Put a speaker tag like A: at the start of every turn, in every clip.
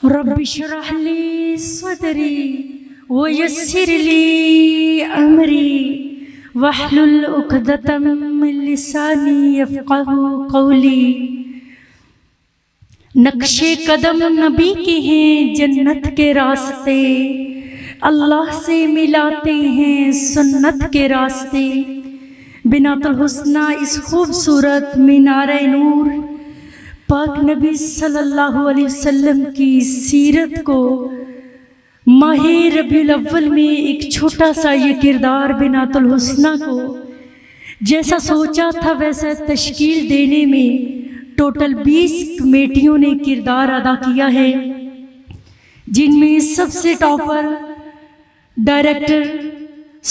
A: رب اشرح لی صدری ویسر لی امری واحلل عقدۃ من لسانی یفقہوا قولی۔ نقش قدم نبی کے ہیں جنت کے راستے، اللہ سے ملاتے ہیں سنت کے راستے۔ بنات الحسنہ اس خوبصورت مینار نور پاک نبی صلی اللہ علیہ وسلم کی سیرت کو ماہ ربیع الاول میں ایک چھوٹا سا یہ کردار بنات الحسنہ کو جیسا سوچا تھا ویسا تشکیل دینے میں ٹوٹل 20 کمیٹیوں نے کردار ادا کیا ہے، جن میں سب سے ٹاپر ڈائریکٹر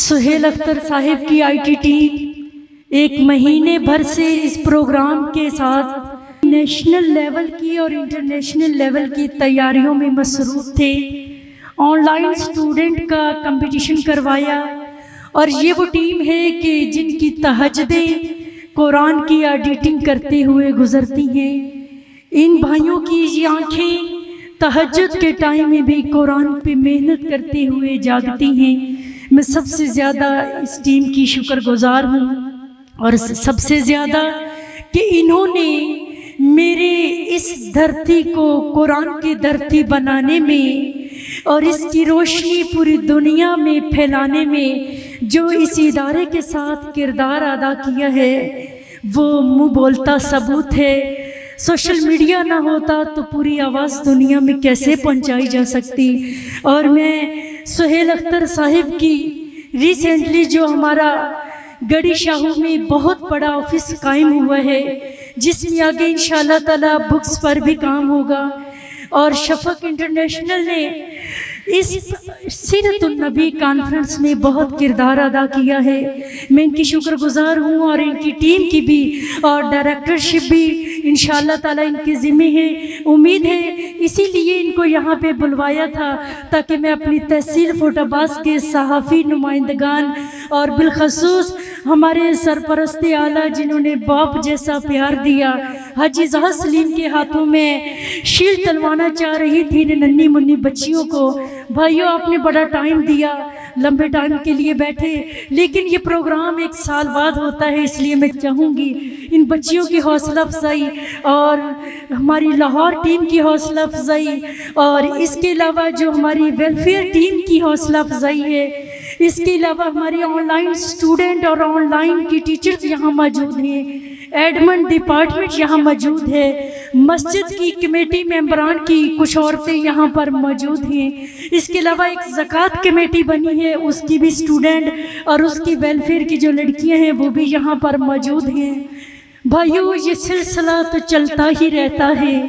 A: سہیل اختر صاحب کی آئی ٹی ٹیم ایک مہینے بھر سے اس پروگرام کے ساتھ نیشنل لیول کی اور انٹرنیشنل لیول کی تیاریوں میں مصروف تھے۔ آن لائن اسٹوڈنٹ کا کمپٹیشن کروایا، اور یہ وہ ٹیم ہے کہ جن کی تہجدیں قرآن کی ایڈیٹنگ کرتے ہوئے گزرتی ہیں۔ ان بھائیوں کی یہ آنکھیں تہجد کے ٹائم میں بھی قرآن پہ محنت کرتے ہوئے جاگتی ہیں۔ میں سب سے زیادہ اس ٹیم کی شکر گزار ہوں، اور سب سے زیادہ کہ انہوں نے میرے اس دھرتی کو قرآن کی دھرتی بنانے میں اور اس کی روشنی پوری دنیا میں پھیلانے میں جو اس ادارے کے ساتھ کردار ادا کیا ہے وہ منہ بولتا ثبوت ہے۔ سوشل میڈیا نہ ہوتا تو پوری آواز دنیا میں کیسے پہنچائی جا سکتی۔ اور میں سہیل اختر صاحب کی ریسنٹلی جو ہمارا گڑی شاہو میں بہت بڑا آفس قائم ہوا ہے، جس میں آگے انشاءاللہ تعالی بکس پر بھی کام ہوگا، اور شفق انٹرنیشنل نے اس سیرت النبی کانفرنس میں بہت کردار ادا کیا ہے۔ میں ان کی شکر گزار ہوں، اور ان کی ٹیم کی بھی، اور ڈائریکٹرشپ بھی انشاءاللہ تعالی ان کے ذمہ ہے۔ امید ہے اسی لیے ان کو یہاں پہ بلوایا تھا تاکہ میں اپنی تحصیل فوٹ عباس کے صحافی نمائندگان اور بالخصوص ہمارے سرپرست اعلیٰ جنہوں نے باپ جیسا پیار دیا، حاجی زہا سلیم کے ہاتھوں میں شیل تلوانا چاہ رہی تھی ننھی منھی بچیوں کو۔ بھائیوں، آپ نے بڑا ٹائم دیا، لمبے ٹائم کے لیے بیٹھے، لیکن یہ پروگرام 1 سال بعد ہوتا ہے، اس لیے میں چاہوں گی ان بچیوں کی حوصلہ افزائی اور ہماری لاہور ٹیم کی حوصلہ افزائی، اور اس کے علاوہ جو ہماری ویلفیئر ٹیم کی حوصلہ افزائی ہے، اس کے علاوہ ہماری آن لائن اسٹوڈنٹ اور آن لائن کی ٹیچرز یہاں موجود ہیں، ایڈمن ڈپارٹمنٹ یہاں موجود ہے، مسجد کی کمیٹی ممبران کی کچھ عورتیں یہاں پر موجود ہیں، اس کے علاوہ ایک زکوٰۃ کمیٹی بنی ہے، اس کی بھی اسٹوڈنٹ اور اس کی ویلفیئر کی جو لڑکیاں ہیں وہ بھی یہاں پر موجود ہیں۔ بھائیوں، یہ سلسلہ تو چلتا ہی رہتا ہے،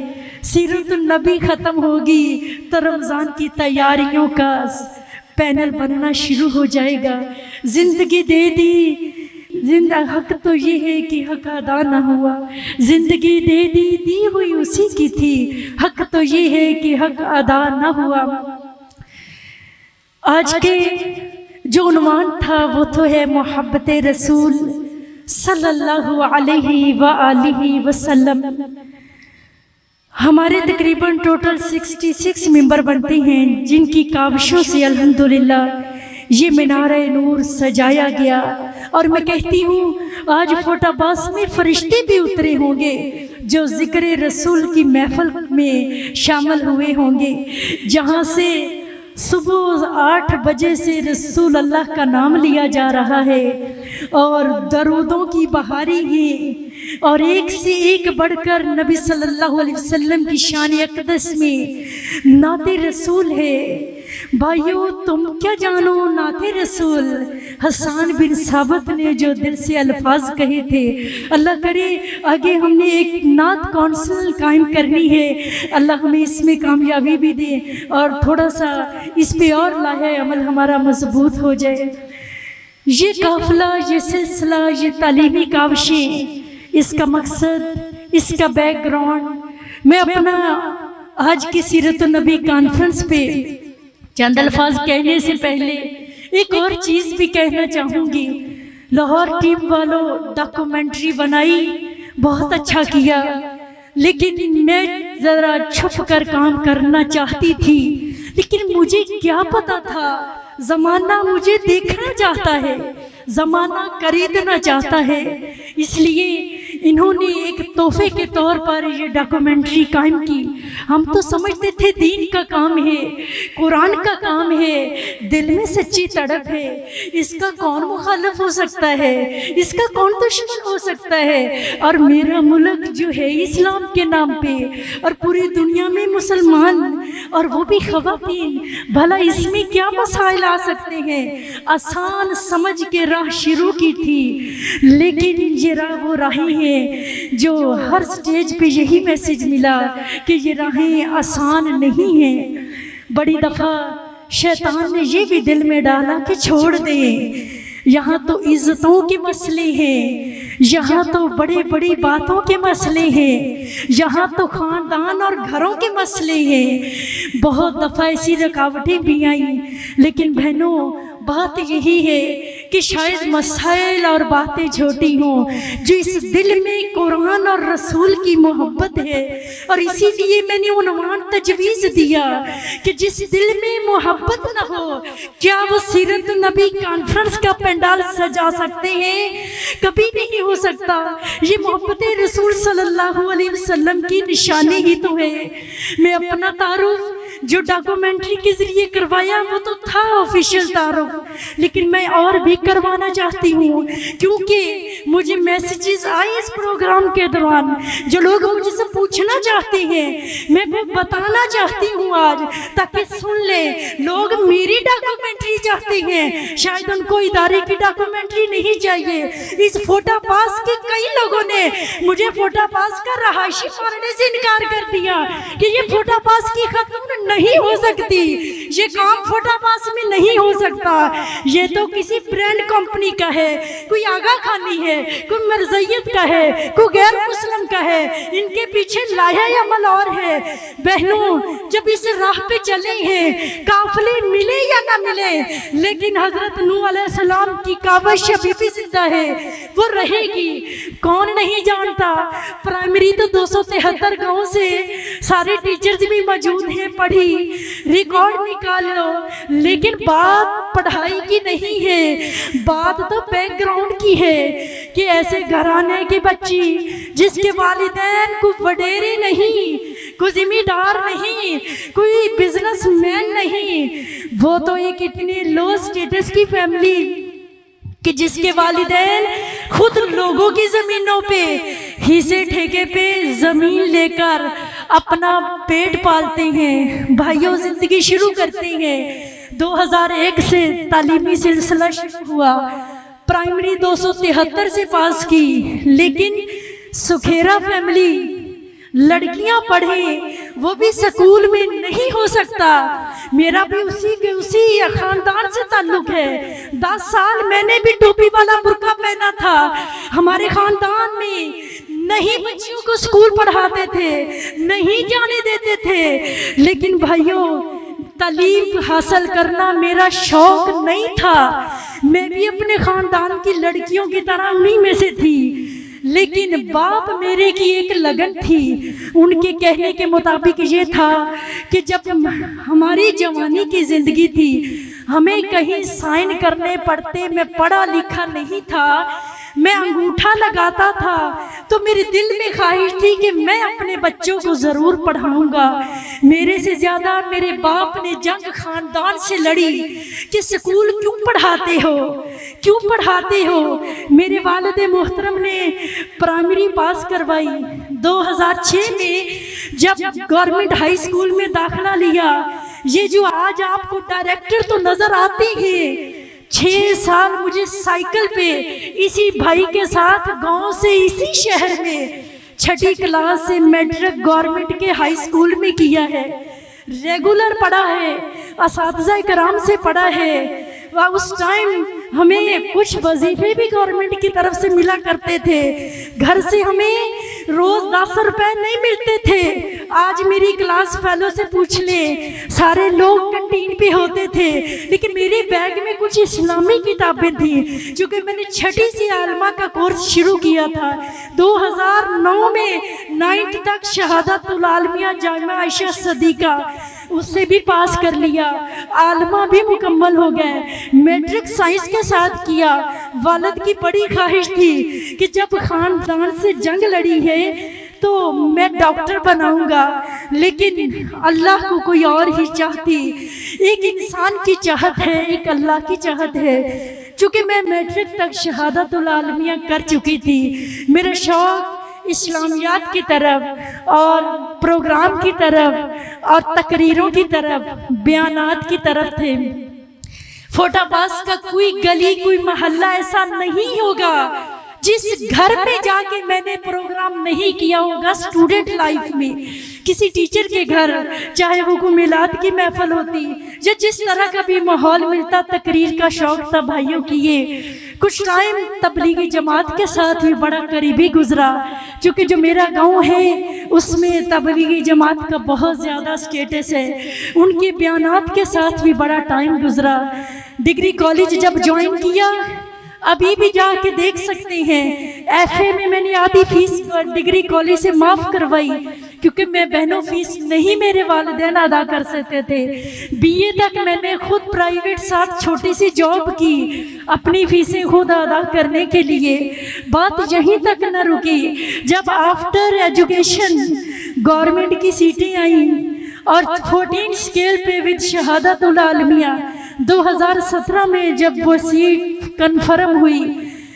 A: سیرت النبی ختم ہوگی تو رمضان کی تیاریوں کا پینل بننا شروع ہو جائے گا۔ زندگی دے دی، حق تو یہ ہے کہ حق ادا نہ ہوا، زندگی دے دی، دی ہوئی اسی کی تھی، حق تو یہ ہے کہ حق ادا نہ ہوا۔ آج کے جو عنوان تھا وہ تو ہے محبت رسول صلی اللہ علیہ وآلہ وسلم۔ ہمارے تقریباً ٹوٹل 66 ممبر بنتے ہیں، جن کی کاوشوں سے الحمدللہ یہ مینار نور سجایا گیا، اور میں کہتی ہوں آج فوٹ عباس میں فرشتے بھی اترے ہوں گے جو ذکر رسول کی محفل میں شامل ہوئے ہوں گے، جہاں سے صبح 8 بجے سے رسول اللہ کا نام لیا جا رہا ہے، اور درودوں کی بہاری ہے، اور ایک سے ایک بڑھ کر نبی صلی اللہ علیہ وسلم کی شان اقدس میں نعت رسول ہے۔ بھائیو، تم کیا جانو نعت رسول، حسان بن ثابت نے جو دل سے الفاظ کہے تھے۔ اللہ کرے آگے ہم نے ایک نعت کونسل قائم کرنی ہے، اللہ ہمیں اس میں کامیابی بھی دے، اور تھوڑا سا اس پہ اور لاہے عمل ہمارا مضبوط ہو جائے۔ یہ قافلہ، یہ سلسلہ، یہ تعلیمی کاوشیں، اس کا مقصد، اس کا بیک گراؤنڈ، میں اپنا آج کی سیرت النبی کانفرنس پہ چند الفاظ کہنے سے پہلے ایک اور چیز بھی کہنا چاہوں گی۔ لاہور ٹیم والوں ڈاکومنٹری بنائی، بہت اچھا کیا، لیکن میں ذرا چھپ کر کام کرنا چاہتی تھی، لیکن مجھے کیا پتا تھا زمانہ مجھے دیکھنا چاہتا ہے، زمانہ خریدنا چاہتا ہے۔ اس لیے انہوں نے ایک تحفے کے طور پر یہ ڈاکومنٹری قائم کی۔ ہم تو سمجھتے تھے دین کا کام ہے، قرآن کا کام ہے، دل میں سچی تڑپ ہے، اس کا کون مخالف ہو سکتا ہے، اس کا کون دشمن ہو سکتا ہے، اور میرا ملک جو ہے اسلام کے نام پہ اور پوری دنیا میں مسلمان اور وہ بھی خواتین، بھلا اس میں کیا مسائل آ سکتے ہیں۔ آسان سمجھ کے راہ شروع کی تھی، لیکن یہ راہ وہ راہیں ہیں جو ہر سٹیج پہ یہی میسج ملا کہ یہ راہیں آسان نہیں ہیں۔ بڑی دفعہ شیطان نے یہ بھی دل میں ڈالا کہ چھوڑ دیں، یہاں تو عزتوں کے مسئلے ہیں، یہاں تو بڑی بڑی باتوں کے مسئلے ہیں، یہاں تو خاندان اور گھروں کے مسئلے ہیں۔ بہت دفعہ ایسی رکاوٹیں بھی آئیں، لیکن بہنوں بات یہی ہے کہ شاید مسائل اور باتیں چھوٹی ہوں، جو اس دل میں قرآن اور رسول کی محبت ہے، اور اسی لیے میں نے عنوان تجویز دیا کہ جس دل میں محبت نہ ہو، کیا وہ سیرت نبی کانفرنس کا پینڈال سجا سکتے ہیں؟ کبھی نہیں ہو سکتا۔ یہ محبت رسول صلی اللہ علیہ وسلم کی نشانی ہی تو ہے۔ میں اپنا تعارف جو ڈاکومنٹری کے ذریعے کروایا وہ تو تھا آفیشیل تعارف، لیکن میں اور بھی کروانا چاہتی ہوں، کیونکہ مجھے میسیجز آئے اس پروگرام کے دوران جو لوگ مجھ سے پوچھنا چاہتے ہیں، میں وہ بتانا چاہتی ہوں آج، تاکہ سن لے لوگ میری ڈاکومنٹری چاہتے ہیں، شاید ان کو ادارے کی ڈاکومنٹری نہیں چاہیے۔ اس فوٹا پاس کے کئی لوگوں نے مجھے فوٹا پاس کا رہائشی ماننے سے انکار کر دیا کہ یہ فوٹا پاس کی ختم نہیں ہو سکتی، یہ کام فوٹا پاس میں نہیں ہو سکتا، یہ تو کسی برانڈ کمپنی کا ہے، کوئی آگا خانی ہے، کوئی مرزیت کا ہے، کوئی غیر مسلم کا ہے، ان کے پیچھے لایا عمل اور ہے۔ بہنوں جب اس راہ پہ چلے ہیں، قافلے ملے یا نہ ملے، لیکن حضرت نوح علیہ السلام کی کاوش ابھی بھی زندہ ہے، وہ رہے گی۔ کون نہیں جانتا، پرائمری تو 273 گاؤں سے سارے ٹیچرز بھی موجود ہیں، پڑھی ریکارڈ نکال لو، لیکن بات پڑھائی کی نہیں ہے، بات تو بیک گراؤنڈ کی ہے کہ ایسے گھرانے کی بچی جس کے والدین کوئی وڈیرے نہیں، کوئی ذمہ دار نہیں، کوئی بزنس مین نہیں، وہ تو ایک اتنے لو سٹیٹس کی فیملی کہ جس کے والدین خود لوگوں کی زمینوں پہ حصے ٹھیکے پہ زمین لے کر اپنا پیٹ پالتے ہیں۔ بھائیوں زندگی شروع کرتے ہیں، 2001 سے تعلیمی سلسلہ شروع ہوا، پرائمری 273 سے پاس کی، لیکن سکھیرا فیملی، لڑکیاں پڑھیں وہ بھی سکول میں نہیں ہو سکتا۔ میرا بھی اسی خاندان سے تعلق ہے، 10 سال میں نے بھی ٹوپی والا برقع پہنا تھا۔ ہمارے خاندان میں نہیں بچیوں کو سکول پڑھاتے تھے، نہیں جانے دیتے تھے، لیکن بھائیوں تعلیم حاصل کرنا میرا شوق نہیں تھا۔ میں بھی اپنے خاندان کی لڑکیوں کی طرح انہی میں سے تھی، لیکن باپ میرے کی ایک لگن تھی۔ ان کے کہنے کے مطابق یہ تھا کہ جب ہماری جوانی کی زندگی تھی، ہمیں کہیں سائن کرنے پڑتے، میں پڑھا لکھا نہیں تھا، میں انگوٹھا لگاتا تھا، تو میرے دل میں خواہش تھی کہ میں اپنے بچوں کو ضرور پڑھاؤں گا۔ میرے سے زیادہ میرے باپ نے جنگ خاندان سے لڑی کہ سکول کیوں پڑھاتے ہو، کیوں پڑھاتے ہو۔ میرے والد محترم نے پرائمری پاس کروائی، 2006 میں جب گورنمنٹ ہائی اسکول میں داخلہ لیا، یہ جو آج آپ کو ڈائریکٹر تو نظر آتے ہیں، 6 سال مجھے سائیکل پہ اسی بھائی کے ساتھ گاؤں سے اسی شہر میں 6ٹھی کلاس سے میٹرک گورنمنٹ کے ہائی اسکول میں کیا ہے، ریگولر پڑھا ہے، اساتذہ کرام سے پڑھا ہے۔ اس ٹائم ہمیں کچھ وظیفے بھی گورنمنٹ کی طرف سے ملا کرتے تھے، گھر سے ہمیں روز 10 روپے نہیں ملتے تھے، آج میری کلاس فیلو سے پوچھ لیں، سارے لوگ کنٹین پہ ہوتے تھے، لیکن میرے بیگ میں کچھ اسلامی کتابیں تھیں، چونکہ میں نے 6ٹھی سے عالمہ کا کورس شروع کیا تھا 2009 میں، 9th تک شہادت العالمیہ جامعہ عائشہ صدیقہ، اس سے بھی پاس کر لیا، عالمہ بھی مکمل ہو گئے، میٹرک سائنس کے ساتھ کیا۔ والد کی بڑی خواہش تھی کہ جب خاندان سے جنگ لڑی ہے تو میں ڈاکٹر بناؤں گا، لیکن اللہ کو کوئی اور ہی چاہتی، ایک انسان کی چاہت ہے، ایک اللہ کی چاہت ہے۔ چونکہ میں میٹرک تک شہادت العالمیہ کر چکی تھی، میرا شوق اسلامیات کی طرف اور پروگرام کی طرف اور تقریروں کی طرف، بیانات کی طرف تھے۔ فوٹا باز کا کوئی گلی، کوئی محلہ ایسا نہیں ہوگا جس گھر میں جا کے میں نے پروگرام نہیں کیا ہوگا۔ اسٹوڈنٹ لائف میں کسی ٹیچر کے گھر، چاہے وہ کوئی میلاد کی محفل ہوتی یا جس طرح کا بھی ماحول ملتا، تقریر کا شوق تھا بھائیوں کی۔ یہ کچھ ٹائم تبلیغی جماعت کے ساتھ بھی بڑا قریبی گزرا، چونکہ جو میرا گاؤں ہے اس میں تبلیغی جماعت کا بہت زیادہ اسٹیٹس ہے، ان کے بیانات کے ساتھ بھی بڑا ٹائم گزرا۔ ڈگری کالج جب جوائن کیا، ابھی بھی جا کے دیکھ سکتے ہیں، ایف اے میں نے آدھی فیس ڈگری کالج سے معاف کروائی، کیونکہ میں بہنوں فیس نہیں میرے والدین ادا کر سکتے تھے۔ بی اے تک میں نے خود پرائیویٹ ساتھ چھوٹی سی جاب کی، اپنی فیسیں خود ادا کرنے کے لیے۔ بات یہیں تک نہ رکی، جب آفٹر ایجوکیشن گورنمنٹ کی سیٹیں آئیں اور 14 اسکیل پہ وتھ شہادت العالمیہ 2017 میں جب وہ سیٹ کنفرم ہوئی،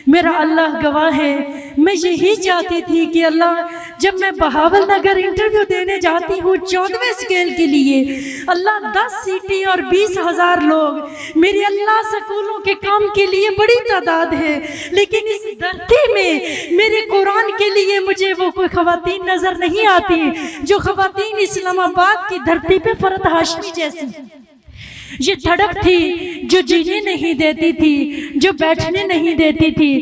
A: میرا اللہ گواہ ہے، میں یہی چاہتی تھی کہ اللہ، جب میں بہاول نگر انٹرویو دینے جاتی ہوں 14ویں اسکیل کے لیے، اللہ 10 سیٹیں اور 20,000 لوگ، میرے اللہ سکولوں کے کام کے لیے بڑی تعداد ہے، لیکن اس دھرتی میں میرے قرآن کے لیے مجھے وہ کوئی خواتین نظر نہیں آتی جو خواتین اسلام آباد کی دھرتی پہ فرحت ہاشمی جیسی۔ یہ تڑپ تھی جو جینے نہیں دیتی تھی، جو بیٹھنے نہیں دیتی تھی۔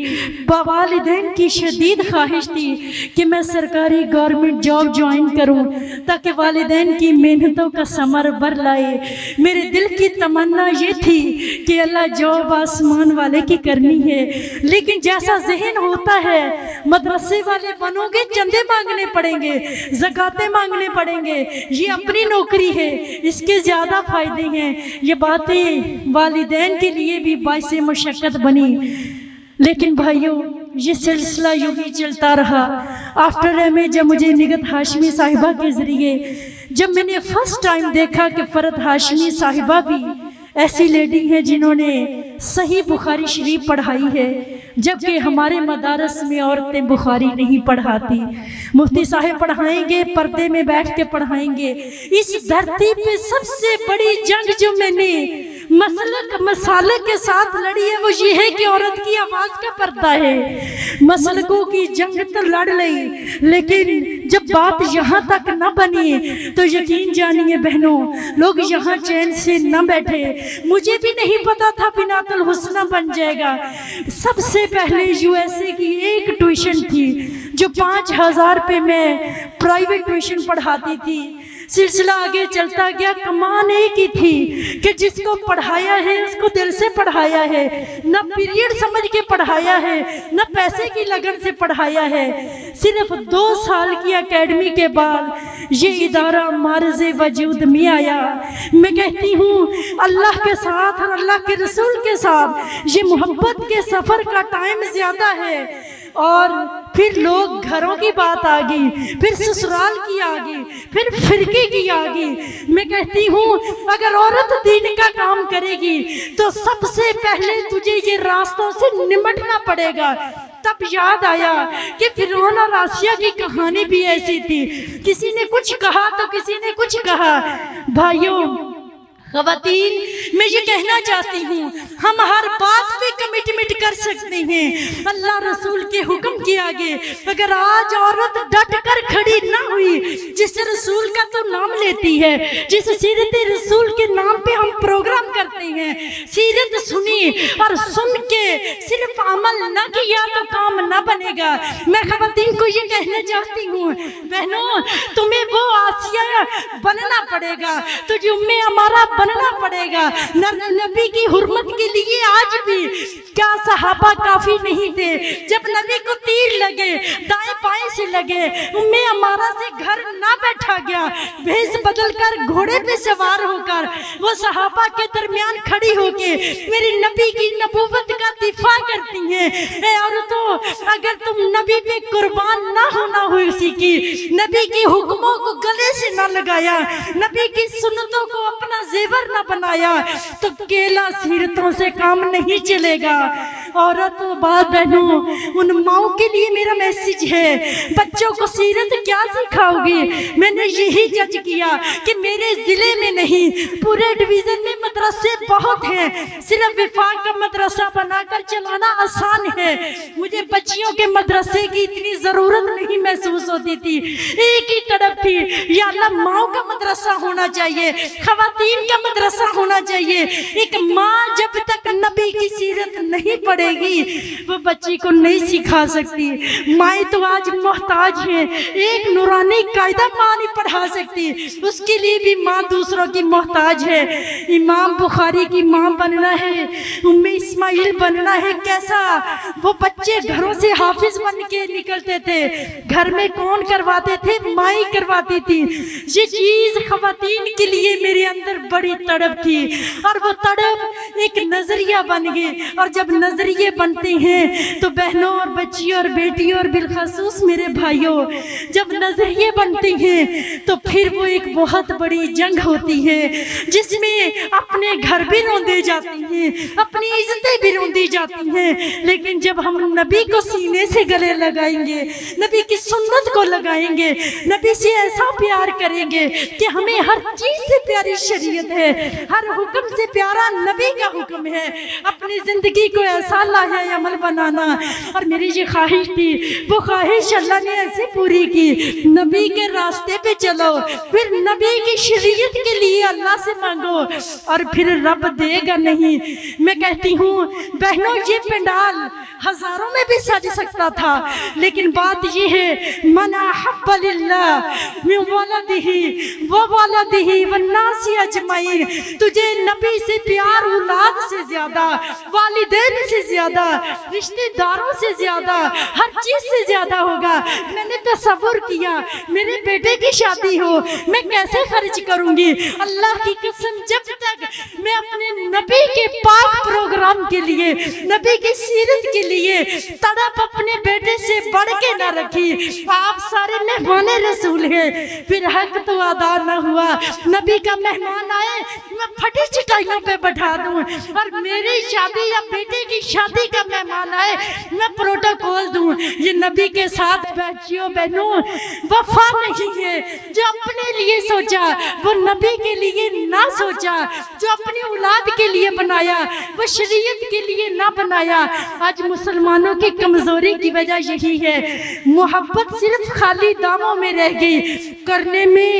A: والدین کی شدید خواہش تھی کہ میں سرکاری گورنمنٹ جاب جوائن کروں تاکہ والدین کی محنتوں کا ثمر بر لائے۔ میرے دل کی تمنا یہ تھی کہ اللہ جاب آسمان والے کی کرنی ہے، لیکن جیسا ذہن ہوتا ہے، مدرسے والے بنو گے، چندے مانگنے پڑیں گے، زکاتیں مانگنے پڑیں گے، یہ اپنی نوکری ہے، اس کے زیادہ فائدے ہیں۔ یہ باتیں والدین کے لیے بھی باعث مشقت بنی، لیکن بھائیوں یہ سلسلہ یوں ہی چلتا رہا۔ آفٹر ایم اے جب مجھے نگہت ہاشمی صاحبہ کے ذریعے جب میں نے فرسٹ ٹائم دیکھا کہ فرحت ہاشمی صاحبہ بھی ایسی لیڈی ہیں جنہوں نے صحیح بخاری شریف پڑھائی ہے، جبکہ ہمارے مدارس میں عورتیں بخاری نہیں پڑھاتی، مفتی صاحب پڑھائیں گے، پردے میں بیٹھ کے پڑھائیں گے۔ اس دھرتی پہ سب سے بڑی جنگ جو میں نے مسالک کے ساتھ لڑی ہے وہ یہ ہے کہ عورت کی آواز کا پردہ ہے۔ مسلکوں کی جنگ تو لڑ لئی، لیکن جب بات یہاں تک نہ بنی تو یقین جانیے بہنوں، لوگ یہاں چین سے نہ بیٹھے۔ مجھے بھی نہیں پتا تھا بنات الحسنہ بن جائے گا۔ سب سے پہلے یو ایس اے کی ایک ٹیوشن تھی جو 5,000 پہ میں پرائیویٹ ٹیوشن پڑھاتی تھی۔ سلسلہ آگے چلتا گیا، کمان ایک ہی تھی کہ جس کو پڑھایا ہے اس کو دل سے پڑھایا ہے، نہ پیریڈ سمجھ کے پڑھایا ہے، نہ پیسے کی لگن سے پڑھایا ہے۔ صرف 2 سال کی اکیڈمی کے بعد یہ ادارہ معرض وجود میں آیا۔ میں کہتی ہوں اللہ کے ساتھ اور اللہ کے رسول کے ساتھ یہ محبت کے سفر کا ٹائم زیادہ ہے، اور پھر لوگ گھروں کی بات آ گئی، پھر سسرال کی آ گئی، پھر فرقے کی آ گئی۔ میں کہتی ہوں اگر عورت دین کا کام کرے گی تو سب سے پہلے تجھے یہ راستوں سے نمٹنا پڑے گا۔ تب یاد آیا کہ فرعون اور آسیہ کی کہانی بھی ایسی تھی، کسی نے کچھ کہا تو کسی نے کچھ کہا۔ بھائیوں خواتین، میں یہ کہنا چاہتی ہوں ہم ہر بات پہ کمٹمنٹ کر سکتے ہیں اللہ رسول کے حکم کے آگے اگر آج عورت ڈٹ کر کھڑی نہ ہوئی جس رسول کا تو نام لیتی ہے جس سیرت رسول کے نام پہ ہم پروگرام کرتے ہیں سیرت سنی اور سن کے صرف عمل نہ کیا تو کام نہ بنے گا میں خواتین کو یہ کہنا چاہتی ہوں بہنوں تمہیں وہ آسیہ بننا پڑے گا تجھے ہمارا بننا پڑے گا نبی کی حرمت کے لیے آج بھی کیا صحابہ کافی نہیں تھے جب نبی کو تیر لگے دائیں بائیں سے لگے ہمارا سے گھر نہ بیٹھا گیا بھیس بدل کر گھوڑے پہ سوار ہو کر وہ صحابہ کے درمیان کھڑی ہو کے میری نبی کی نبوت کا دفاع کرتی ہیں اے عورتوں اگر تم نبی پہ قربان نہ ہونا ہوئی اسی کی نبی کی حکموں کو گلے سے نہ لگایا نبی کی سنتوں کو اپنا زیور نہ بنایا تو کیلا سیرتوں سے کام نہیں چلے گا عورت باپ بہنوں ان ماؤں کے لیے میرا میسج ہے بچوں کو سیرت کیا سکھاؤ گی میں نے یہی جج کیا کہ میرے ضلع میں نہیں پورے ڈویژن میں مدرسے بہت ہیں صرف وفاق کا مدرسہ بنا کر چلانا آسان ہے مجھے بچیوں کے مدرسے کی اتنی ضرورت نہیں محسوس ہوتی تھی ایک ہی طرف تھی یا اللہ ماؤں کا مدرسہ ہونا چاہیے خواتین کا مدرسہ ہونا چاہیے ایک ماں جب تک نبی کی سیرت نہیں پڑھے گی وہ بچی کو نہیں سکھا سکتی مائیں تو آج محتاج ہیں ایک نورانی قاعدہ ماں نہیں پڑھا سکتی اس کے لیے بھی ماں دوسروں کی محتاج ہے امام بخاری کی ماں بننا ہے ام اسماعیل بننا ہے کیسا وہ بچے گھروں سے حافظ بن کے نکلتے تھے گھر میں کون کرواتے تھے مائیں کرواتی تھی یہ چیز خواتین کے لیے میرے اندر بڑی تڑپ تھی اور وہ تڑپ ایک نظریہ بن گئی اور جب نظریے بنتے ہیں تو بہنوں اور بچیوں اور بیٹیوں اور بالخصوص میرے بھائیوں جب نظریے بنتے ہیں تو پھر وہ ایک بہت بڑی جنگ ہوتی ہے جس میں اپنے گھر بھی روندے جاتے ہیں اپنی عزتیں بھی روندی جاتی ہیں لیکن جب ہم نبی کو سینے سے گلے لگائیں گے نبی کی سنت کو لگائیں گے نبی سے ایسا پیار کریں گے کہ ہمیں ہر چیز سے پیاری شریعت ہے ہر حکم سے پیارا نبی کا حکم ہے اپنی زندگی کو ایسا لاحہ عمل بنانا اور میری یہ خواہش تھی وہ خواہش اللہ نے ایسے پوری کی نبی کے راستے پہ چلو پھر نبی کی شریعت کے لیے اللہ سے مانگو اور پھر رب دے گا نہیں میں کہتی ہوں بہنوں یہ پنڈال ہزاروں میں بھی سج سکتا تھا لیکن بات یہ ہے من احب للہ من ولدہ وولدہ والناس اجمعین تجھے نبی سے پیار اولاد سے زیادہ والدین سے زیادہ رشتہ داروں سے زیادہ ہر چیز سے زیادہ ہوگا میں نے تصور کیا میرے بیٹے کی شادی ہو میں کیسے خرچ کروں گی اللہ کی قسم جب تک میں اپنے نبی کے پاک پروگرام کے لیے نبی کی سیرت کے لیے تڑپ اپنے بیٹے سے بڑھ کے نہ رکھی آپ سارے مہمان رسول ہیں پھر حق تو ادا نہ ہوا نبی کا مہمان آئے میں پھٹی چٹائیوں پہ بٹھا دوں اور میری شادی یا بیٹے کی شادی کا مہمان آئے میں پروٹوکول دوں یہ نبی کے ساتھ بچیوں بہنوں وفا نہیں ہے جو اپنے لیے سوچا وہ نبی کے لیے نہ سوچا جو اپنی اولاد کے لیے بنایا وہ شریعت کے لیے نہ بنایا آج مسلمانوں کی کمزوری کی وجہ یہی ہے محبت صرف خالی داموں میں رہ گئی کرنے میں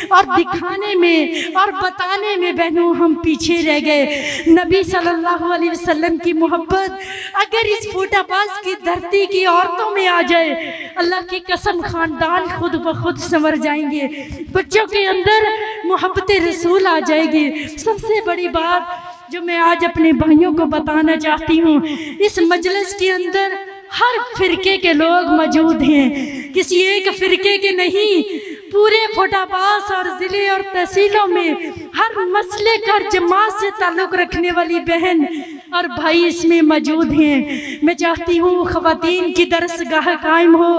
A: اور دکھانے میں اور بتانے میں بہنوں ہم پیچھے رہ گئے نبی صلی اللہ علیہ وسلم کی محبت اگر اس فوٹا پاس کی دھرتی کی عورتوں میں آ جائے اللہ کی قسم خاندان خود بخود سنور جائیں گے بچوں کے اندر محبت رسول آ جائے گی سب سے بڑی بات جو میں آج اپنے بھائیوں کو بتانا چاہتی ہوں اس مجلس کے اندر ہر فرقے کے لوگ موجود ہیں کسی ایک فرقے کے نہیں پورے فوٹا پاس اور ضلع اور تحصیلوں میں ہر مسئلے کا جماعت سے تعلق رکھنے والی بہن اور بھائی اس میں موجود ہیں میں چاہتی ہوں خواتین کی درسگاہ قائم ہو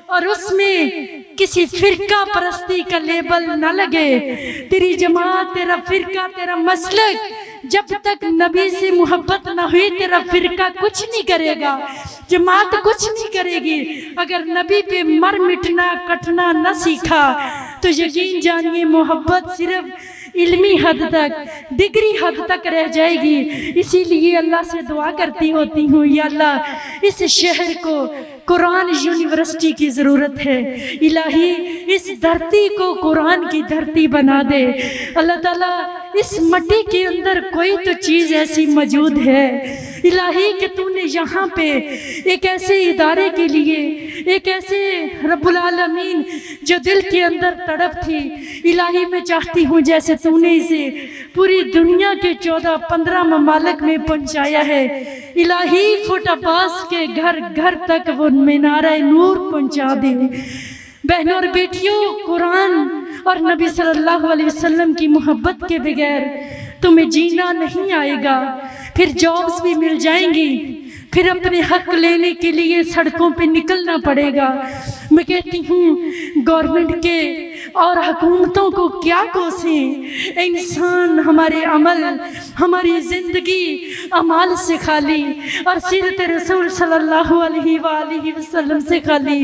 A: اور اس میں کسی فرقہ پرستی کا لیبل نہ لگے تیری جماعت تیرا فرقہ تیرا مسلک جب تک نبی سے محبت نہ ہوئی تیرا فرقہ کچھ نہیں کرے گا جماعت کچھ نہیں کرے گی اگر نبی پہ مر مٹنا کٹنا نہ سیکھا تو یقین جانیے محبت صرف علمی حد تک، ڈگری حد تک رہ جائے گی۔ اسی لیے اللہ سے دعا کرتی ہوتی ہوں، یا اللہ اس شہر کو قرآن یونیورسٹی کی ضرورت ہے، الہی اس دھرتی کو قرآن کی دھرتی بنا دے۔ اللہ تعالیٰ اس مٹی کے اندر کوئی تو چیز ایسی موجود ہے الہی کہ تو نے یہاں پہ ایک ایسے ادارے کے لیے، ایک ایسے رب العالمین جو دل کے اندر تڑپ تھی، الہی میں چاہتی ہوں جیسے تو نے اسے پوری دنیا کے 14-15 ممالک میں پہنچایا ہے، الہی فوٹ عباس کے گھر گھر تک وہ منارہ نور پہنچا دے۔ بہنوں اور بیٹیوں، قرآن اور نبی صلی اللہ علیہ وسلم کی محبت کے بغیر تمہیں جینا نہیں آئے گا۔ پھر جابز بھی مل جائیں گی، پھر اپنے حق لینے کے لیے سڑکوں پہ نکلنا پڑے گا۔ میں کہتی ہوں گورنمنٹ کے اور حکومتوں کو کیا کوسیں، انسان ہمارے عمل، ہماری زندگی اعمال سے خالی اور سیرت رسول صلی اللہ علیہ وآلہ وسلم سے خالی۔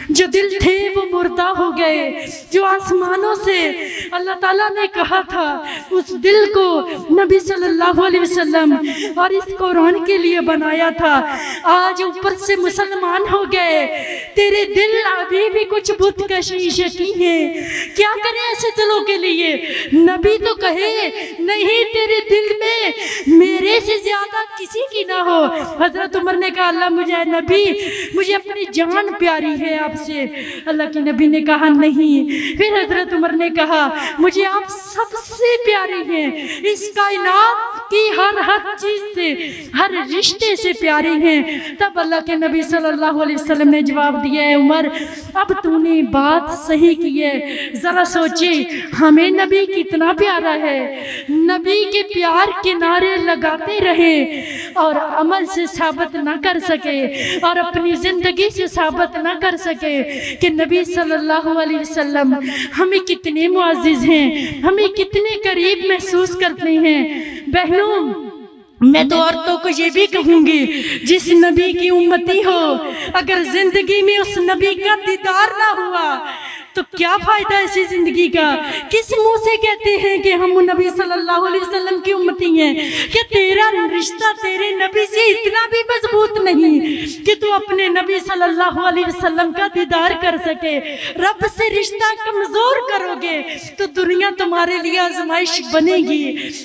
A: جو دل تھے وہ مردہ ہو گئے، جو آسمانوں سے اللہ تعالیٰ نے کہا تھا اس دل کو نبی صلی اللہ علیہ وسلم اور اس قرآن کے لیے بنایا تھا، آج اوپر سے مسلمان ہو گئے، تیرے دل ابھی بھی کچھ بت کشی ہیں۔ کیا کریں ایسے دلوں کے لیے؟ نبی تو کہے نہیں تیرے دل میں میرے سے زیادہ کسی کی نہ ہو۔ حضرت عمر نے کہا اللہ مجھے نبی مجھے اپنی جان پیاری ہے آپ سے۔ اللہ کے نبی نے کہا نہیں۔ پھر حضرت عمر نے کہا مجھے آپ سب سے پیاری ہیں، اس کائنات کی ہر چیز سے، ہر رشتے سے پیاری ہیں۔ تب اللہ کے نبی صلی اللہ علیہ وسلم نے جواب دیا ہے عمر اب تو نے بات صحیح کی ہے، ذرا سوچے ہمیں نبی کتنا پیارا ہے، نبی کے پیار کے نعرے لگاتے رہے اور عمل سے ثابت نہ کر سکے اور اپنی زندگی سے ثابت نہ کر سکے کہ نبی صلی اللہ علیہ وسلم ہمیں کتنے معزز ہیں، ہمیں کتنے قریب محسوس کرتے ہیں۔ بہنوں میں تو عورتوں کو یہ بھی کہوں گی جس نبی کی امتی ہو، اگر زندگی میں اس نبی کا دیدار نہ ہوا تو کیا فائدہ ایسی زندگی کا؟ کس منہ سے کہتے ہیں کہ ہم نبی صلی اللہ علیہ وسلم کی امتی ہیں؟ کہ تیرا رشتہ تیرے نبی سے اتنا بھی مضبوط نہیں کہ تو اپنے نبی صلی اللہ علیہ وسلم کا دیدار کر سکے۔ رب سے رشتہ کمزور کرو گے تو دنیا تمہارے لیے آزمائش بنے گی،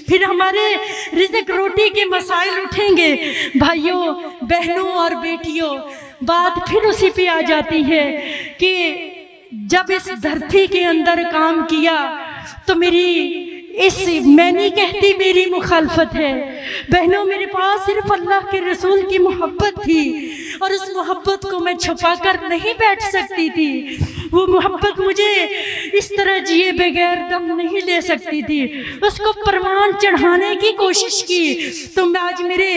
A: پھر ہمارے رزق روٹی کے مسائل اٹھیں گے۔ بھائیوں بہنوں اور بیٹیوں، بات پھر اسی پہ آ جاتی ہے کہ جب اس دھرتی کے اندر کام کیا تو میں نہیں کہتی میری مخالفت ہے، بہنوں میرے پاس صرف اللہ کے رسول کی محبت تھی اور اس محبت کو میں چھپا کر نہیں بیٹھ سکتی تھی۔ وہ محبت مجھے اس طرح جیے بغیر دم نہیں لے سکتی تھی، اس کو پروان چڑھانے کی کوشش کی۔ تو آج میرے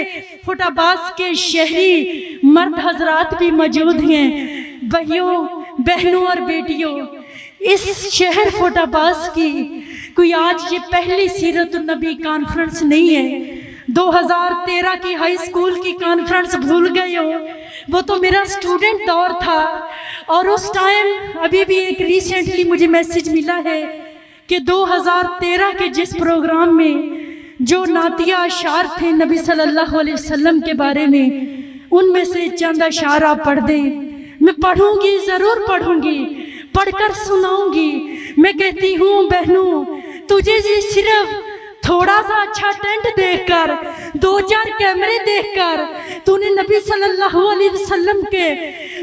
A: فوٹ عباس کے شہری مرد حضرات بھی موجود ہیں۔ بھائیوں بہنوں اور بیٹیوں، اس شہر فوٹ عباس کی کوئی آج یہ پہلی سیرت النبی کانفرنس نہیں ہے۔ 2013 کی ہائی اسکول کی کانفرنس بھول گئے ہو، وہ تو میرا اسٹوڈنٹ دور تھا، اور اس ٹائم ابھی بھی ایک ریسنٹلی مجھے میسج ملا ہے کہ 2013 کے جس پروگرام میں جو نعتیہ اشعار تھے نبی صلی اللہ علیہ وسلم کے بارے میں، ان میں سے چند اشعار آپ پڑھ دیں۔ میں پڑھوں گی، ضرور پڑھوں گی، پڑھ کر سناؤں گی۔ میں کہتی ہوں بہنوں تجھے صرف تھوڑا سا اچھا ٹینٹ دیکھ کر، 2-4 کیمرے دیکھ کر تو نے نبی صلی اللہ علیہ وسلم کے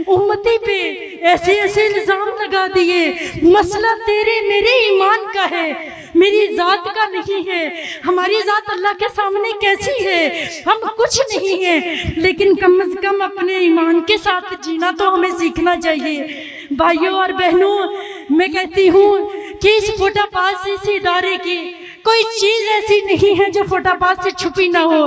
A: امتی پہ ایسے الزام لگا دیے۔ مسئلہ تیرے میرے ایمان کا ہے، میری ذات کا نہیں ہے۔ ہماری ذات اللہ کے سامنے کیسی ہے؟ ہم کچھ نہیں ہیں، لیکن کم از کم اپنے ایمان کے ساتھ جینا تو ہمیں سیکھنا چاہیے۔ بھائیوں اور بہنوں میں کہتی ہوں کہ اس فوٹ عباس اس ادارے کی کوئی چیز ایسی نہیں ہے جو فوٹ عباس سے چھپی نہ ہو۔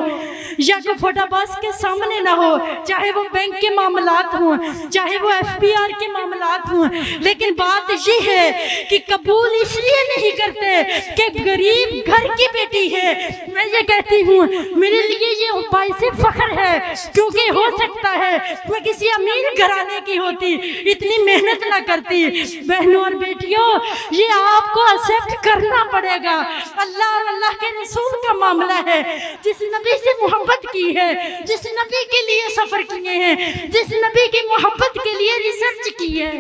A: یا کوئی فوٹاباز کے سامنے نہ ہو، چاہے وہ بینک کے معاملات ہوں، چاہے وہ FBR کے معاملات ہوں، لیکن بات یہ ہے کہ قبول اس لیے نہیں کرتے کہ غریب گھر کی بیٹی ہے۔ میں یہ کہتی ہوں میرے لیے یہ باعث فخر ہے، کیونکہ ہو سکتا ہے میں کسی امیر گھرانے کی ہوتی، اتنی محنت نہ کرتی۔ بہنوں اور بیٹیوں، یہ آپ کو ایکسپٹ کرنا پڑے گا۔ اللہ اور اللہ کے رسول کا معاملہ ہے، جس نبی سے محبت کی ہے، جس نبی کے لیے سفر کیے ہیں، جس نبی کی محبت کے لیے ریسرچ کی ہے،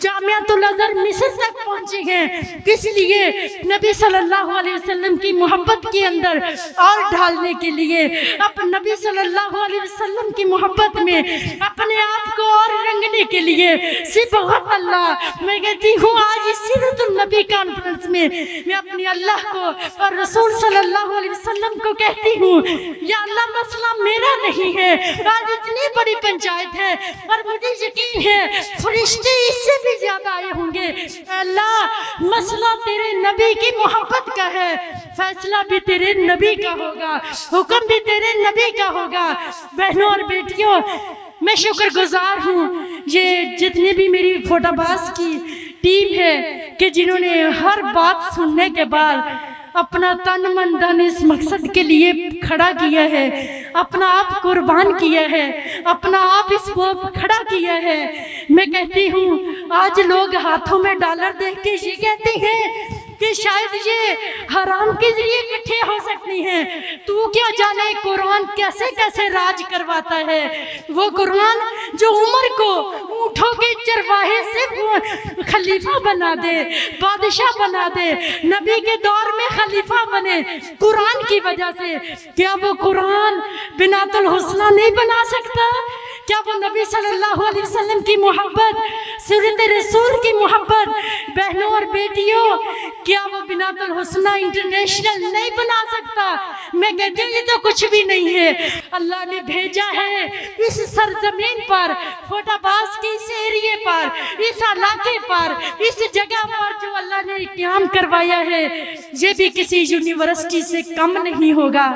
A: جامعۃ الازہر مصر تک پہنچے ہیں، کس لیے؟ نبی صلی اللہ علیہ وسلم کی محبت کے اندر اور ڈھالنے کے لیے، اب نبی صلی اللہ علیہ وسلم کی محبت میں اپنے آپ کو اور رنگنے کے لیے۔ صبغت اللہ، میں کہتی ہوں آج اس سیرت النبی کانفرنس میں میں اپنے اللہ کو اور رسول صلی اللہ علیہ وسلم کو کہتی ہوں، یا اللہ مسئلہ میرا نہیں ہے، آج اتنی بڑی پنچایت ہے اور مجھے یقین ہے فرشتے اس سے بھی زیادہ آئے ہوں گے۔ اللہ مسئلہ تیرے نبی کی محبت کا ہے، فیصلہ بھی تیرے نبی کا ہوگا، حکم بھی تیرے نبی کا ہوگا۔ بہنوں اور بیٹیوں، میں شکر گزار ہوں یہ جتنے بھی میری فوٹاباز کی ٹیم ہے کہ جنہوں نے ہر بات سننے کے بعد اپنا تن من دھن اس مقصد کے لیے کھڑا کیا ہے، اپنا آپ قربان کیا ہے، اپنا آپ اس کو کھڑا کیا ہے۔ میں کہتی ہوں آج لوگ ہاتھوں میں ڈالر دیکھ کے یہ کہتے ہیں کہ شاید یہ حرام کے ذریعے اکٹھے ہو سکتی ہیں۔ تو کیا جانے قرآن کیسے کیسے راج کرواتا ہے، وہ قرآن جو عمر کو اونٹوں کے چرواہے سے خلیفہ بنا دے، بادشاہ بنا دے، نبی کے دور میں خلیفہ بنے قرآن کی وجہ سے، کیا وہ قرآن بنات الحسنہ نہیں بنا سکتا؟ کیا وہ نبی صلی اللہ علیہ وسلم کی محبت، سیرت رسول کی محبت، بہنوں اور بیٹیوں، کیا وہ بنات الحسنہ انٹرنیشنل نہیں بنا سکتا؟ میں کہتی ہوں یہ تو کچھ بھی نہیں ہے، اللہ نے بھیجا ہے اس سرزمین پر، فوٹاباز کے اس ایریے پر، اس علاقے پر، اس جگہ پر جو اللہ نے قیام کروایا ہے، یہ بھی کسی یونیورسٹی سے کم نہیں ہوگا،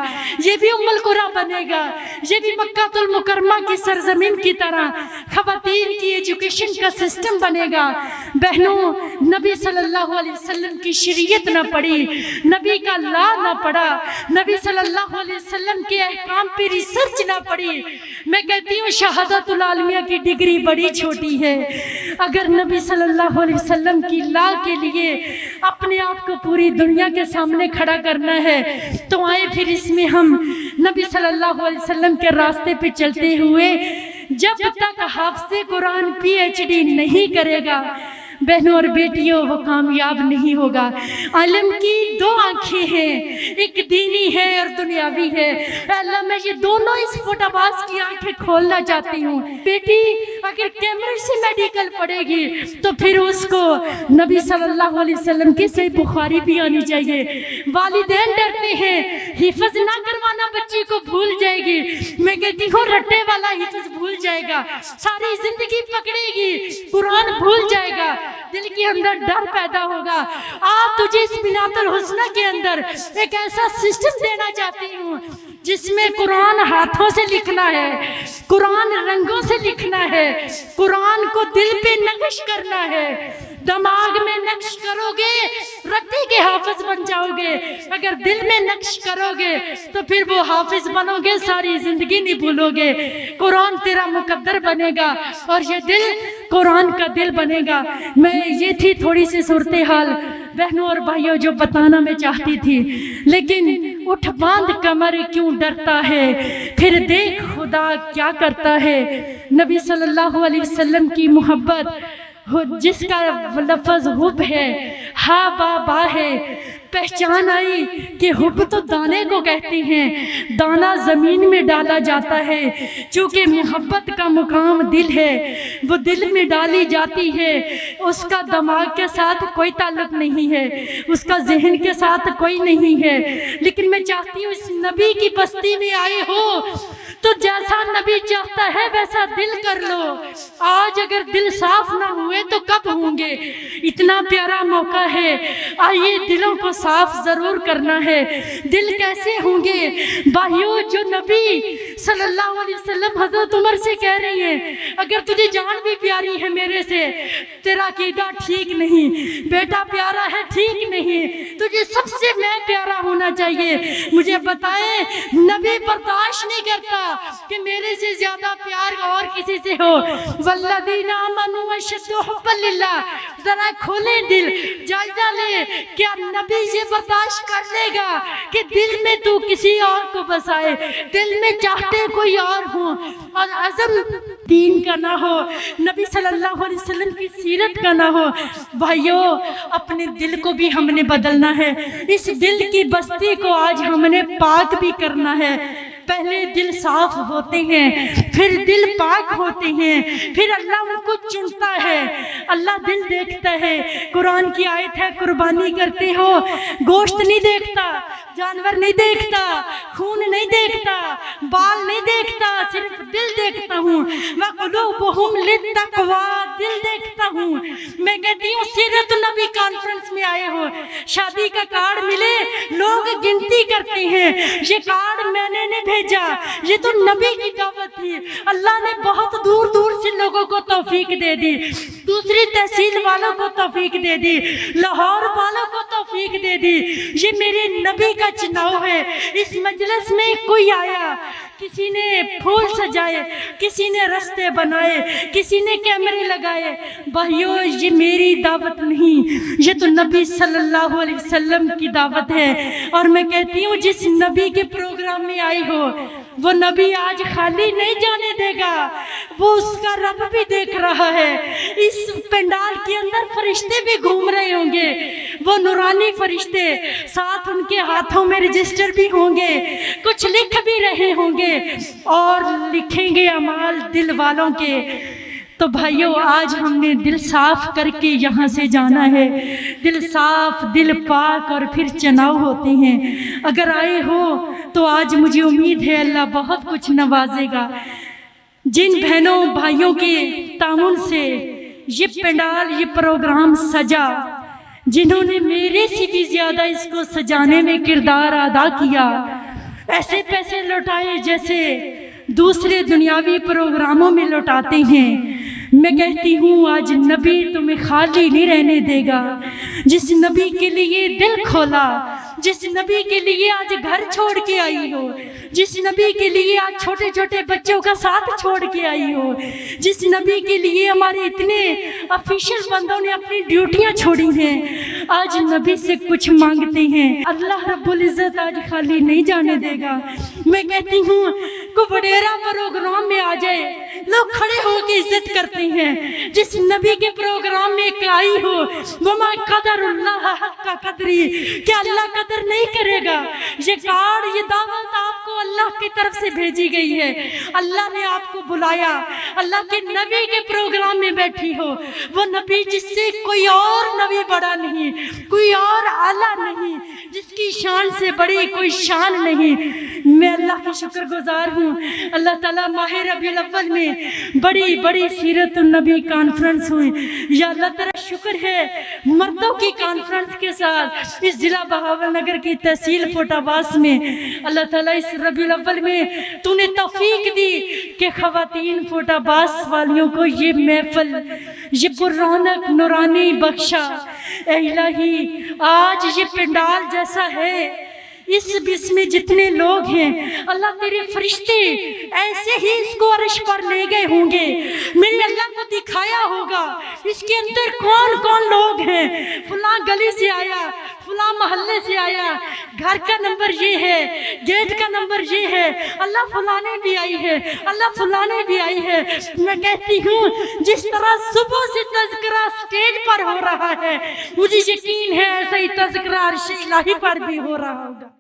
A: یہ بھی ام القریٰ بنے گا، یہ بھی مکہ المکرمہ کی سرزمین کی طرح خواتین کی ایجوکیشن کا سسٹم بنے گا۔ بہنوں، نبی صلی اللہ علیہ وسلم کی شریعت نہ پڑھی، نبی کا لا نہ پڑھا، نبی صلی اللہ علیہ وسلم کے احکام پہ ریسرچ نہ پڑھی۔ میں کہتی ہوں شہادت العالمیہ کی ڈگری بڑی چھوٹی ہے، اگر نبی صلی اللہ علیہ وسلم کی لا کے لیے اپنے آپ کو پوری دنیا کے سامنے کھڑا کرنا ہے تو آئے پھر اس میں ہم نبی صلی اللہ علیہ وسلم کے راستے پہ چلتے ہوئے جب تک حافظ قرآن PhD نہیں کرے گا، بہنوں اور بیٹیوں، وہ کامیاب نہیں ہوگا۔ علم کی دو آنکھیں ہیں، ایک دینی ہے اور دنیاوی ہے۔ اللہ میں یہ دونوں اس فوٹاباز کی آنکھیں کھولنا چاہتی ہوں۔ بیٹی اگر کیمرے سے میڈیکل پڑھے گی تو پھر اس کو نبی صلی اللہ علیہ وسلم کی صحیح بخاری بھی آنی چاہیے۔ والدین ڈرتے ہیں حفظ نہ کروانا، بچی کو بھول جائے گی۔ میں کہتی ہوں رٹے والا حفظ بھول جائے گا، ساری زندگی پکڑے گی، قرآن بھول جائے گا، دل کے اندر ڈر پیدا ہوگا۔ آپ تجھے اس بنات الحسنہ کے اندر ایک ایسا سسٹم دینا چاہتی ہوں جس میں قرآن ہاتھوں سے لکھنا ہے، قرآن رنگوں سے لکھنا ہے، قرآن کو دل پہ نقش کرنا ہے، دماغ میں نقش کرو گے رتی کے حافظ بن جاؤ گے، اگر دل میں نقش کرو گے تو پھر وہ حافظ بنو گے، ساری زندگی نہیں بھولو گے، قرآن تیرا مقدر بنے گا اور یہ دل قرآن کا دل بنے گا۔ میں یہ تھی تھوڑی سی صورتحال بہنوں اور بھائیوں جو بتانا میں چاہتی تھی، لیکن اٹھ باندھ کمر کیوں ڈرتا ہے، پھر دیکھ خدا کیا کرتا ہے۔ نبی صلی اللہ علیہ وسلم کی محبت جس کا لفظ حب ہے، ہا با با ہے، پہچان آئی کہ حب تو دانے کو کہتے ہیں، دانا زمین میں ڈالا جاتا ہے، چونکہ محبت کا مقام دل ہے، وہ دل میں ڈالی جاتی ہے، اس کا دماغ کے ساتھ کوئی تعلق نہیں ہے، اس کا ذہن کے ساتھ کوئی نہیں ہے۔ لیکن میں چاہتی ہوں اس نبی کی بستی میں آئے ہو تو جیسا نبی چاہتا ہے ویسا دل کر لو۔ آج اگر دل صاف نہ ہوئے تو کب ہوں گے؟ اتنا پیارا موقع ہے، آئیے دلوں کو صاف ضرور کرنا ہے۔ دل کیسے ہوں گے بھائیو؟ جو نبی صلی اللہ علیہ وسلم حضرت عمر سے کہہ رہی ہیں اگر تجھے جان بھی پیاری ہے میرے سے، تیرا عقیدہ ٹھیک نہیں، بیٹا پیارا ہے ٹھیک نہیں، تجھے سب سے میں پیارا ہونا چاہیے۔ مجھے بتائیں نبی برداشت نہیں کرتا کہ میرے سے زیادہ پیار اور کسی سے ہو۔ والذین آمنوا اشد حبا للہ۔ ذرا کھولیں دل، جائزہ لے، کیا نبی یہ برداشت کر لے گا کہ دل میں تو کسی اور کو بسائے، دل میں چاہتے کوئی اور ہوں اور عزم دین کا نہ ہو، نبی صلی اللہ علیہ وسلم کی سیرت کا نہ ہو؟ بھائیو اپنے دل کو بھی ہم نے بدلنا ہے، اس دل کی بستی کو آج ہم نے پاک بھی کرنا ہے۔ پہلے دل صاف ہوتے ہیں، پھر دل پاک ہوتے ہیں، پھر اللہ ان کو چنتا ہے۔ اللہ دل دیکھتا ہے، قرآن کی آیت ہے قربانی کرتے ہو، گوشت نہیں دیکھتا، جانور نہیں دیکھتا، خون نہیں دیکھتا، بال نہیں دیکھتا، صرف دل دیکھتا ہوں۔ وَقُلُوبُهُمْ لِلتَّقْوَىٰ، دل دیکھتا ہوں۔ میں کہتی ہوں سیرت النبی کانفرنس میں آئے ہو، شادی کا کارڈ ملے، لوگ گنتی کرتے ہیں یہ کارڈ میں نے نہیں بھیجا، یہ تو نبی کی دعوت تھی۔ اللہ نے بہت دور دور سے لوگوں کو توفیق دے دی، دوسری تحصیل والوں کو توفیق دے دی، لاہور والوں کو توفیق دے دی۔ یہ میرے نبی کا چناؤ ہے۔ اس مجلس میں کوئی آیا، کسی نے پھول سجائے، کسی نے رستے بنائے، کسی نے کیمرے لگائے، بھائیو یہ میری دعوت نہیں، یہ تو نبی صلی اللہ علیہ وسلم کی دعوت ہے۔ اور میں کہتی ہوں جس نبی کے پروگرام میں آئی ہو وہ نبی آج خالی نہیں جانے دے گا، وہ اس کا رب بھی دیکھ رہا ہے۔ اس پنڈال کے اندر فرشتے بھی گھوم رہے ہوں گے، وہ نورانی فرشتے، ساتھ ان کے ہاتھوں میں رجسٹر بھی ہوں گے، کچھ لکھ بھی رہے ہوں گے اور لکھیں گے اعمال دل والوں کے۔ تو بھائیو آج ہم نے دل صاف کر کے یہاں سے جانا ہے، دل صاف، دل پاک، اور پھر چناؤ ہوتے ہیں۔ اگر آئے ہو تو آج مجھے امید ہے اللہ بہت کچھ نوازے گا۔ جن بہنوں بھائیوں کے تعاون سے یہ پنڈال، یہ پروگرام سجا، جنہوں نے میرے سے بھی زیادہ اس کو سجانے میں کردار ادا کیا، ایسے پیسے لوٹائے جیسے دوسرے دنیاوی پروگراموں میں لوٹاتے ہیں، میں کہتی ہوں آج نبی تمہیں خالی نہیں رہنے دے گا۔ جس نبی کے لیے دل کھولا، جس نبی کے لیے آج گھر چھوڑ کے آئی ہو، جس نبی کے لیے آج چھوٹے چھوٹے بچوں کا ساتھ چھوڑ کے آئی ہو، جس نبی کے لیے ہمارے اتنے آفیشل بندوں نے اپنی ڈیوٹیاں چھوڑی ہیں، آج نبی سے کچھ مانگتے ہیں، اللہ رب العزت آج خالی نہیں جانے دے گا۔ میں کہتی ہوں کو وڈیرا پروگرام میں آ جائے، لوگ کھڑے ہو کے عزت کرتے ہیں۔ جس نبی کے پروگرام میں آئی ہو، وما قدر اللہ حق قدری، کیا اللہ قدر نہیں کرے گا؟ یہ کارڈ، یہ دعوت آپ کو اللہ کی طرف سے بھیجی گئی ہے، اللہ نے آپ کو بلایا، اللہ کے نبی کے پروگرام میں بیٹھی ہو، وہ نبی جس سے کوئی اور نبی بڑا نہیں، کوئی اور اعلیٰ نہیں، جس کی شان سے بڑی کوئی شان نہیں۔ میں اللہ کی شکر گزار ہوں، اللہ تعالیٰ ماہ ربیع الاول میں بڑی بڑی سیرت النبی کانفرنس ہوئی، یا اللہ تعالیٰ شکر ہے مردوں کی کانفرنس کے ساتھ اس ضلع بہاول نگر کی تحصیل فوٹاواس میں اللہ تعالیٰ اس ربیع الاول میں تو نے توفیق دی کہ خواتین فوٹاواس والیوں کو یہ محفل، یہ پررونق نورانی بخشا۔ اے الہی آج یہ پنڈال جیسا ہے، اس میں جتنے لوگ ہیں اللہ تیرے فرشتے ایسے ہی اس کو عرش پر لے گئے ہوں گے، میرے اللہ کو دکھایا ہوگا اس کے اندر کون کون لوگ ہیں، فلاں گلی سے آیا، فلاں محلے سے آیا، گھر کا نمبر یہ ہے، گیٹ کا نمبر یہ ہے، اللہ فلانے بھی آئی ہے، اللہ فلانے بھی آئی ہے۔ میں کہتی ہوں جس طرح صبح سے تذکرہ سٹیج پر ہو رہا ہے، مجھے یقین ہے ایسا ہی تذکرہ عرش الہی پر بھی ہو رہا ہوگا۔